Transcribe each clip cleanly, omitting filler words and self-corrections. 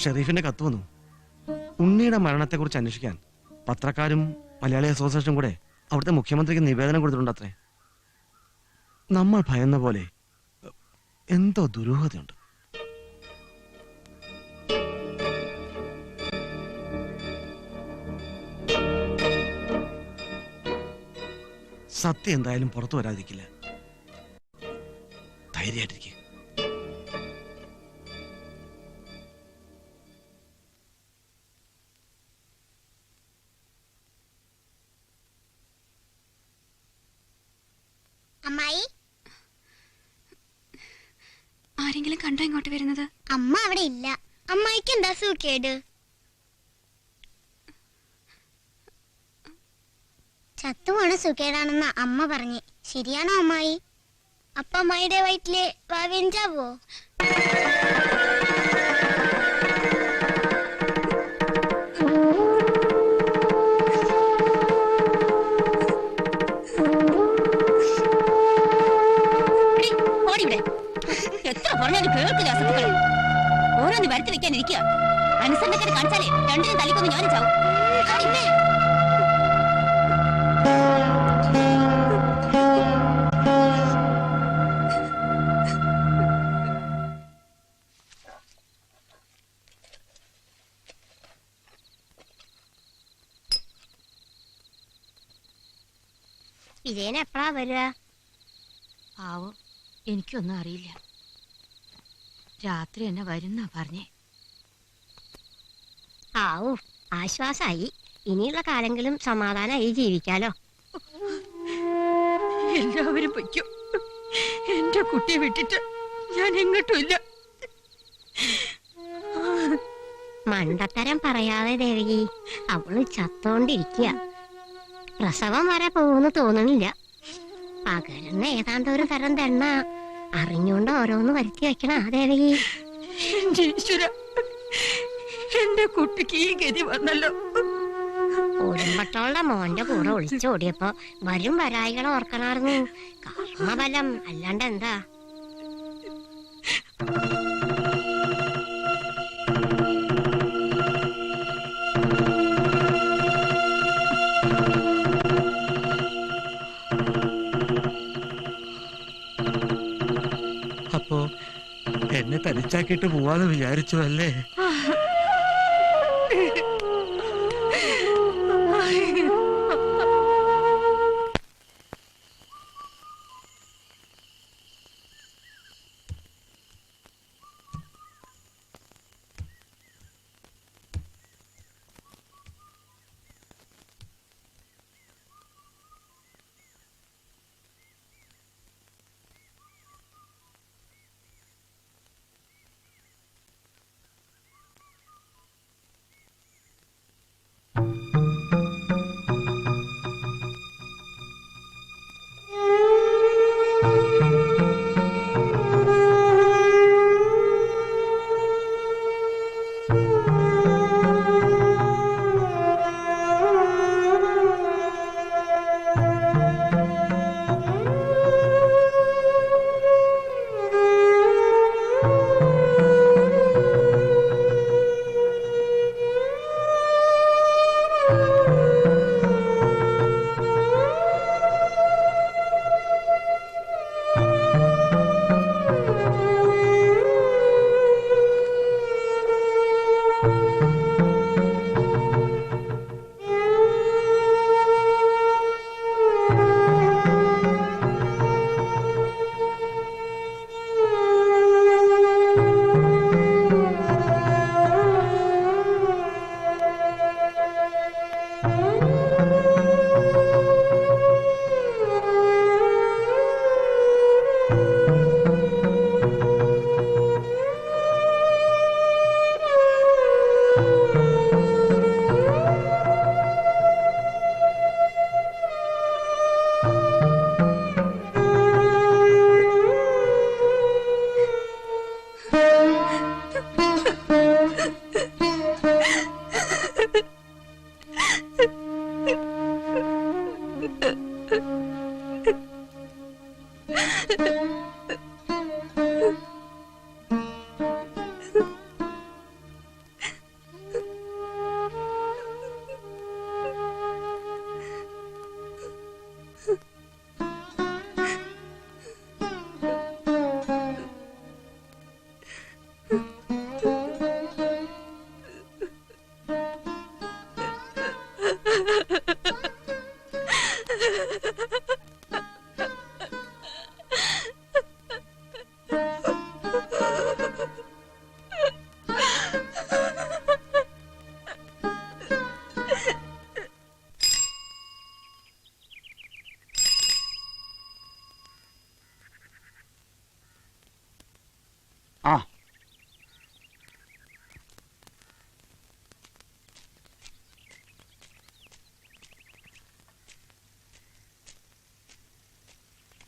ഷെരീഫിന്റെ കത്ത് വന്നു. ഉണ്ണിയുടെ മരണത്തെക്കുറിച്ച് അന്വേഷിക്കാൻ പത്രക്കാരും മലയാളി അസോസിയേഷനും കൂടെ അവിടുത്തെ മുഖ്യമന്ത്രിക്ക് നിവേദനം കൊടുത്തിട്ടുണ്ട് അത്രേ. നമ്മൾ ഭയന്ന പോലെ എന്തോ ദുരൂഹതയുണ്ട്. സത്യം എന്തായാലും പുറത്തു വരാതിരിക്കില്ല. ധൈര്യമായിട്ടിരിക്കുക. അമ്മായി, ആരെങ്കിലും കണ്ടോ ഇങ്ങോട്ട് വരുന്നത്? അമ്മ അവിടെ ഇല്ല. അമ്മായിക്ക് എന്താ സൂക്കേട്? ചത്തുപോണ സുഖേടാണെന്ന് അമ്മ പറഞ്ഞ്. ശരിയാണോ അമ്മായി? അപ്പ അമ്മായിയുടെ വയറ്റില് വാവെഞ്ചാവോ? എത്ര പറഞ്ഞാലും കേൾക്കില്ല. അസത്തുക്കളെ ഓരോന്ന് വരുത്തി വെക്കാനിരിക്കുക. അനുസരണക്കാരെ കാണിച്ചാലേ രണ്ടിനും തലിക്കൊന്ന് ഞാനും ചാവും. ഇതേനെപ്പഴാ വരിക? ആവോ, എനിക്കൊന്നും അറിയില്ല. രാത്രി എന്നെ വരുന്നാ പറഞ്ഞേ. ആവൂ, ആശ്വാസായി. ഇനിയുള്ള കാലെങ്കിലും സമാധാനമായി ജീവിക്കാലോ. എല്ലാവരും പൊയ്ക്കും. എന്റെ കുട്ടിയെ വിട്ടിട്ട് ഞാൻ എങ്ങോട്ടും ഇല്ല. മണ്ടത്തരം പറയാതെ ദേവകി, അവള് ചത്തോണ്ടിരിക്കുക. പ്രസവം വരെ പോകുന്നു തോന്നണില്ല. പകരുന്ന ഏതാണ്ട് ഒരു തരം തെണ്ണ അറിഞ്ഞോണ്ട് ഓരോന്ന് വരുത്തി വെക്കണ ദേവകി. എന്റെ ഈശ്വര, എന്റെ കുട്ടിക്ക് ഈ ഗതി വന്നല്ലോ. ഓടുമ്പട്ടോളുടെ മോന്റെ കൂടെ ഒളിച്ചോടിയപ്പോ വരും വരായികളെ ഓർക്കണായിരുന്നു. കർമ്മബലം അല്ലാണ്ട് എന്താ. അപ്പോ എന്നെ തനിച്ചാക്കിയിട്ട് പോവാന്ന് വിചാരിച്ചു അല്ലേ?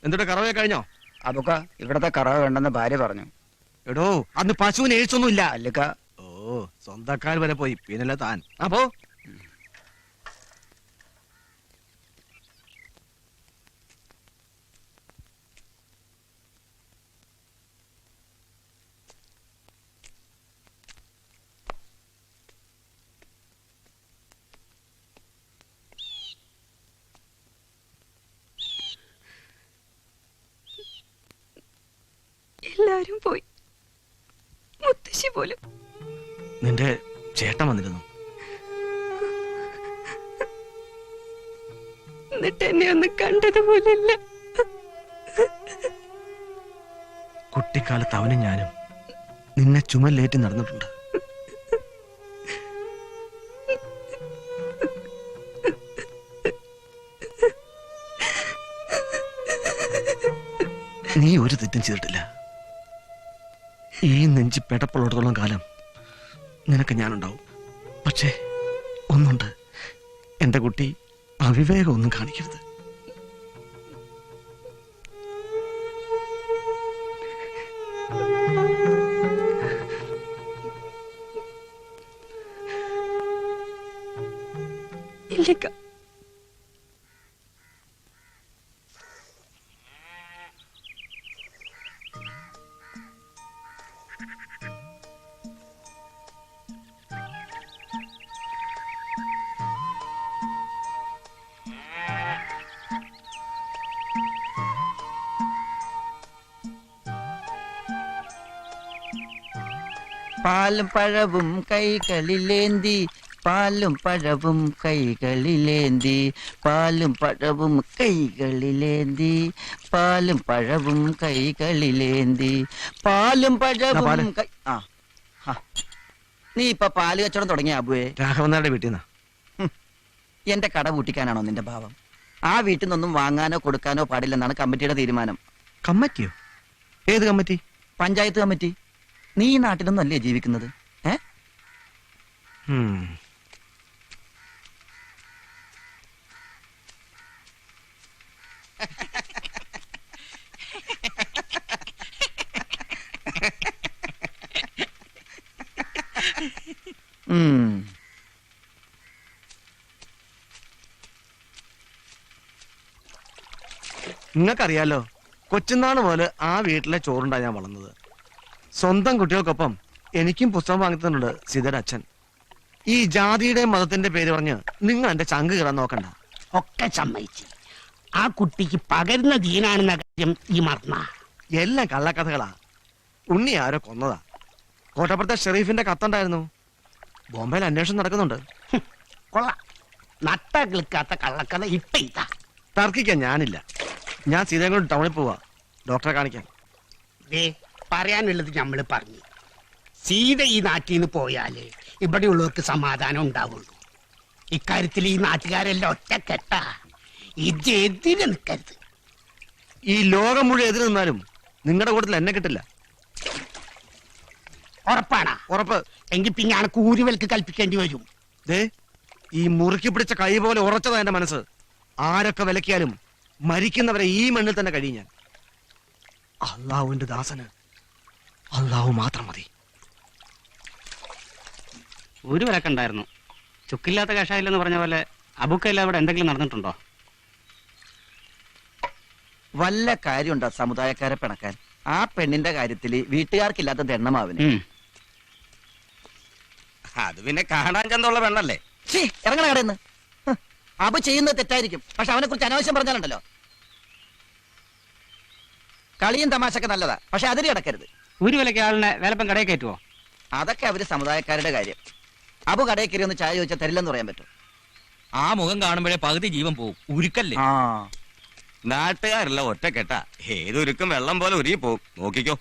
എന്നിട്ട് കറവയെ കഴിഞ്ഞോ? അതൊക്കെ ഇവിടത്തെ കറവ വേണ്ടെന്ന് ഭാര്യ പറഞ്ഞു. എടോ അന്ന് പശുവിന് എഴുത്തൊന്നും ഇല്ല. അല്ലിക്ക ഓ സ്വന്തക്കാർ വരെ പോയി, പിന്നല്ല താൻ. അപ്പോ എല്ലാരും പോയി, മുത്തശ്ശി പോലും. നിന്റെ ചേട്ടൻ വന്നിരുന്നു. എന്നിട്ട് എന്നെ ഒന്ന് കണ്ടതുപോലില്ല. കുട്ടിക്കാലത്ത് അവനും ഞാനും നിന്നെ ചുമലേറ്റി നടന്നിട്ടുണ്ട്. നീ ഒരു തെറ്റും ചെയ്തിട്ടില്ല. ഈ നെഞ്ചി പെടപ്പുള്ളിടത്തോളം കാലം നിനക്ക് ഞാനുണ്ടാവും. പക്ഷേ ഒന്നുണ്ട്, എന്റെ കുട്ടി അവിവേകം ഒന്നും കാണിക്കരുത്. ഇല്ലിക്ക, പാലും പഴവും കൈകളിലേന്തി, പാലും പഴവും കൈകളിലേന്തി, പാലും പഴവും കൈകളിലേന്തി, പാലും പഴവും കൈകളിലേന്തി, പാലും പഴവും ആ നീ ഇപ്പൊ പാല് കച്ചവടം തുടങ്ങിയ അബുവേ? രാഘവനാരുടെ വീട്ടിൽ നിന്നാ. എന്റെ കട പൂട്ടിക്കാനാണോ നിന്റെ ഭാവം? ആ വീട്ടിൽ നിന്നൊന്നും വാങ്ങാനോ കൊടുക്കാനോ പാടില്ലെന്നാണ് കമ്മിറ്റിയുടെ തീരുമാനം. കമ്മിറ്റിയോ? ഏത് കമ്മിറ്റി? പഞ്ചായത്ത് കമ്മിറ്റി. നീ ഈ നാട്ടിലൊന്നും അല്ലേ ജീവിക്കുന്നത്? നിങ്ങൾക്കറിയാലോ, കൊച്ചുനാള് മുതൽ ആ വീട്ടിലെ ചോറുണ്ടാ ഞാൻ വളർന്നത്. സ്വന്തം കുട്ടികൾക്കൊപ്പം എനിക്കും പുസ്തകം വാങ്ങിത്തന്നുണ്ട് സീതയുടെ അച്ഛൻ. ഈ ജാതിയുടെ മതത്തിന്റെ പേര് പറഞ്ഞ് നിങ്ങൾ എന്റെ ചങ്ക് കീറാൻ നോക്കണ്ട. ഒക്കെ സമ്മതിച്ചു. ആ കുട്ടിക്ക് പകരുന്ന ദീനാണെന്ന കാര്യം ഈ മറന്ന. എല്ലാം കള്ളക്കഥകളാ. ഉണ്ണി ആരോ കൊന്നതാ. കോട്ടപ്പുറത്തെ ഷെറീഫിന്റെ കത്തുണ്ടായിരുന്നു. ബോംബെയിൽ അന്വേഷണം നടക്കുന്നുണ്ട്. കൊള്ളാം, നട്ട കിളിക്കാത്ത കള്ളക്കഥ ഇപ്പൊ ഇതാ. തർക്കിക്കാൻ ഞാനില്ല. ഞാൻ സീതയും കൊണ്ട് ടൗണിൽ പോവാ ഡോക്ടറെ കാണിക്കാൻ. പറയാനുള്ളത് നമ്മള് പറഞ്ഞു. സീത ഈ നാട്ടിൽ നിന്ന് പോയാല് ഇവിടെയുള്ളവർക്ക് സമാധാനം ഉണ്ടാവുള്ളൂ. ഇക്കാര്യത്തിൽ ഈ നാട്ടുകാരെല്ലാം ഒറ്റക്കെട്ടാ. ഇത് എതിര് നിൽക്കരുത്. ഈ ലോകം മുഴുവൻ എതിര് നിന്നാലും നിങ്ങളുടെ കൂട്ടത്തിൽ എന്നെ കിട്ടില്ല. ഉറപ്പാണാ? ഉറപ്പ്. എങ്കിൽ പിന്നെ ആണ് കൂലിവിലക്ക് കൽപ്പിക്കേണ്ടി വരും. ദേ, ഈ മുറുക്കി പിടിച്ച കൈ പോലെ ഉറച്ചതാ എന്റെ മനസ്സ്. ആരൊക്കെ വിലക്കിയാലും മരിക്കുന്നവരെ ഈ മണ്ണിൽ തന്നെ കഴിയും ഞാൻ. അള്ളാഹുവിന്റെ ദാസന് അള്ളാഹു മാത്രം മതി. ഒരു വിലക്കുണ്ടായിരുന്നു. ചുക്കില്ലാത്ത കഷായില്ലെന്ന് പറഞ്ഞ പോലെ അബുക്കല്ല അവിടെ എന്തെങ്കിലും നടന്നിട്ടുണ്ടോ? വല്ല കാര്യമുണ്ടോ സമുദായക്കാരെ പിണക്കാൻ? ആ പെണ്ണിന്റെ കാര്യത്തില് വീട്ടുകാർക്കില്ലാത്ത ദണ്ണമാവിന്. അത് പിന്നെ കാണാൻ ചന്തമുള്ള പെണ്ണല്ലേ. ഇറങ്ങണ കടന്ന്. അബു ചെയ്യുന്നത് തെറ്റായിരിക്കും, പക്ഷെ അവനെ കുറിച്ച് അനാവശ്യം പറഞ്ഞാലുണ്ടല്ലോ. കളിയും തമാശക്കെ നല്ലതാ, പക്ഷെ അതിന് കിടക്കരുത്. ഒരു വിലക്ക് ആളിനെ വേലപ്പം കടയിൽ കയറ്റുവോ? അതൊക്കെ അവര് സമുദായക്കാരുടെ കാര്യം. അബു കടയിൽ കയറി ഒന്ന് ചായ ചോദിച്ചാൽ തരില്ലെന്ന് പറയാൻ പറ്റും. ആ മുഖം കാണുമ്പോഴേ പകുതി ജീവൻ പോവും. ഉരുക്കല്ലേ. നാട്ടുകാരല്ല ഒറ്റക്കെട്ടാ. ഏതൊരുക്കും വെള്ളം പോലെ ഉരുകി പോവും. നോക്കിക്കോ.